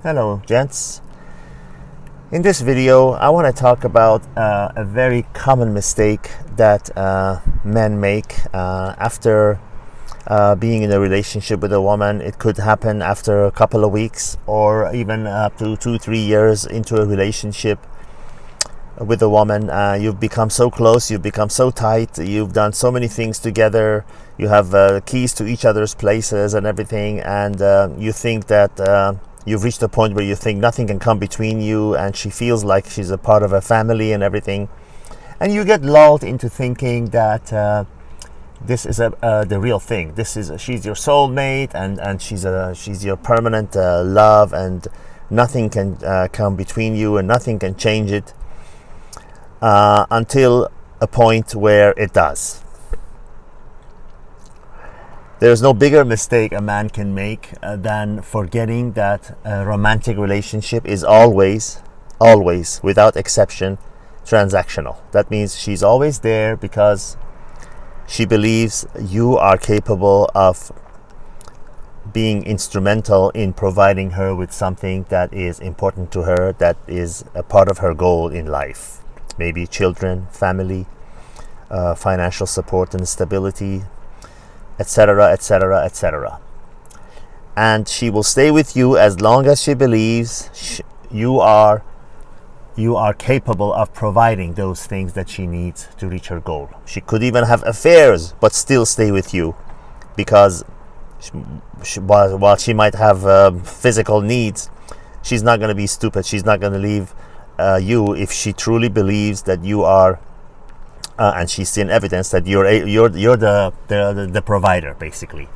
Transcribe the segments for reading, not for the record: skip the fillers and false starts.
Hello, gents. In this video, I want to talk about a very common mistake that men make after being in a relationship with a woman. It could happen after a couple of weeks or even up to 2-3 years into a relationship with a woman. You've become so close, you've become so tight, you've done so many things together, you have keys to each other's places and everything, and you think that you've reached a point where you think nothing can come between you, and she feels like she's a part of a family and everything, and you get lulled into thinking that this is the real thing. She's your soulmate, and she's your permanent love, and nothing can come between you, and nothing can change it until a point where it does. There's no bigger mistake a man can make than forgetting that a romantic relationship is always, without exception, transactional. That means she's always there because she believes you are capable of being instrumental in providing her with something that is important to her, that is a part of her goal in life. Maybe children, family, financial support and stability, etc., etc., etc. And she will stay with you as long as she believes you are capable of providing those things that she needs to reach her goal. She could even have affairs but still stay with you, because while she might have physical needs, she's not going to be stupid. She's not going to leave you if she truly believes that you are and she's seen evidence that you're the provider, basically.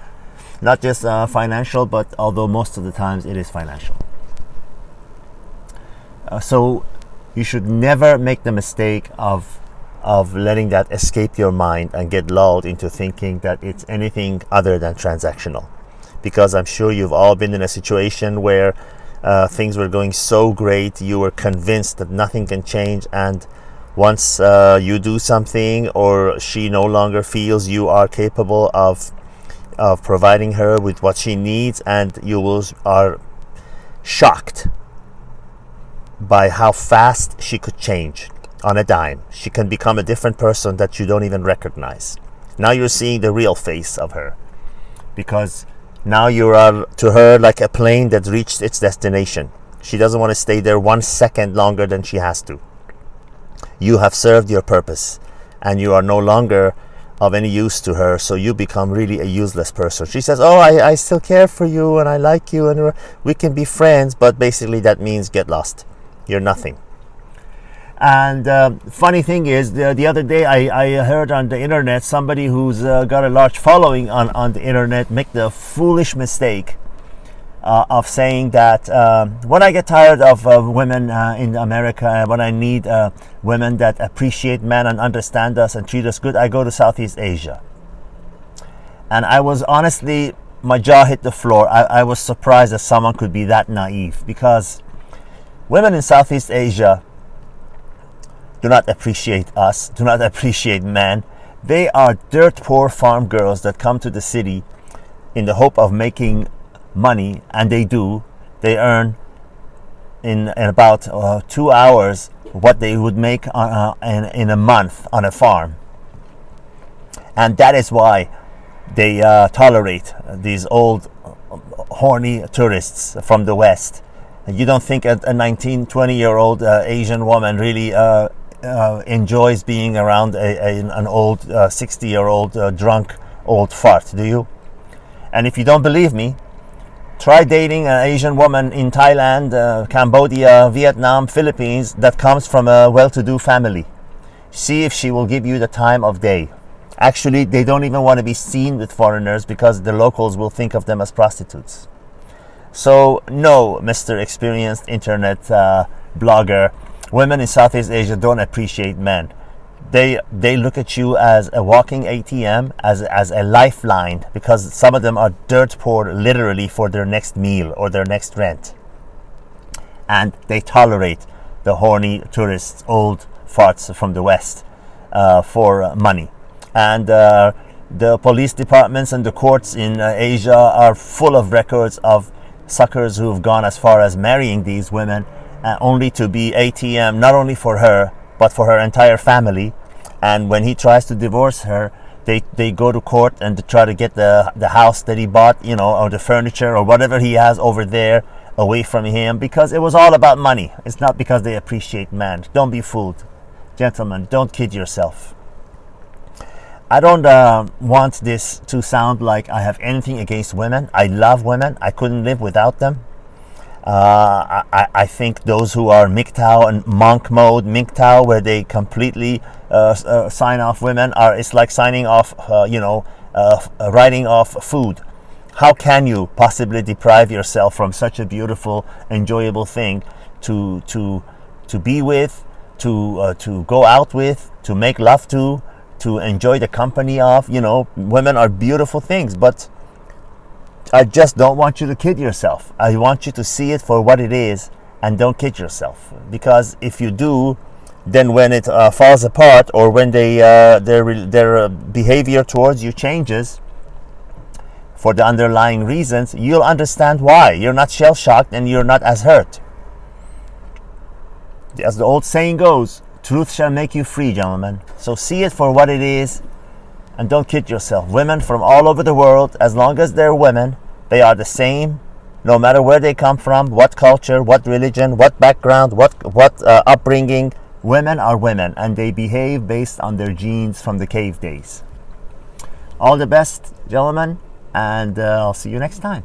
Not just financial, but although most of the times it is financial. So you should never make the mistake of letting that escape your mind and get lulled into thinking that it's anything other than transactional. Because I'm sure you've all been in a situation where things were going so great, you were convinced that nothing can change, and once you do something, or she no longer feels you are capable of providing her with what she needs, and are shocked by how fast she could change on a dime. She can become a different person that you don't even recognize. Now you're seeing the real face of her, because now you are to her like a plane that reached its destination. She doesn't want to stay there 1 second longer than she has to. You have served your purpose, and you are no longer of any use to her, so you become really a useless person. She says, oh, I still care for you, and I like you, and we can be friends, but basically that means get lost. You're nothing. And funny thing is, the other day I heard on the internet somebody who's got a large following on the internet make the foolish mistake of saying that when I get tired of women in America, when I need women that appreciate men and understand us and treat us good, I go to Southeast Asia. And I was honestly, my jaw hit the floor. I was surprised that someone could be that naive, because women in Southeast Asia do not appreciate us, do not appreciate men. They are dirt poor farm girls that come to the city in the hope of making money, and they do. They earn in about 2 hours what they would make in a month on a farm. And that is why they tolerate these old horny tourists from the West. You don't think a 19-20-year-old Asian woman really enjoys being around an old 60-year-old drunk old fart, do you? And if you don't believe me, try dating an Asian woman in Thailand, Cambodia, Vietnam, Philippines that comes from a well-to-do family. See if she will give you the time of day. Actually, they don't even want to be seen with foreigners because the locals will think of them as prostitutes. So, no, Mr. Experienced Internet blogger, women in Southeast Asia don't appreciate men. They look at you as a walking ATM, as a lifeline, because some of them are dirt poor literally for their next meal or their next rent. And they tolerate the horny tourists, old farts from the West for money. And the police departments and the courts in Asia are full of records of suckers who've gone as far as marrying these women, only to be ATM not only for her but for her entire family. And when he tries to divorce her, they go to court and to try to get the house that he bought, or the furniture or whatever he has over there away from him, because it was all about money. It's not because they appreciate man. Don't be fooled. Gentlemen, don't kid yourself. I don't want this to sound like I have anything against women. I love women. I couldn't live without them. I think those who are MGTOW and monk mode, MGTOW, where they completely sign off women, it's like signing off, writing off food. How can you possibly deprive yourself from such a beautiful, enjoyable thing to be with, to go out with, to make love to enjoy the company of? Women are beautiful things, but I just don't want you to kid yourself. I want you to see it for what it is and don't kid yourself. Because if you do, then when it falls apart, or when their behavior towards you changes for the underlying reasons, you'll understand why. You're not shell-shocked and you're not as hurt. As the old saying goes, truth shall make you free, gentlemen. So see it for what it is and don't kid yourself. Women from all over the world, as long as they're women, they are the same, no matter where they come from, what culture, what religion, what background, what upbringing. Women are women, and they behave based on their genes from the cave days. All the best, gentlemen, and I'll see you next time.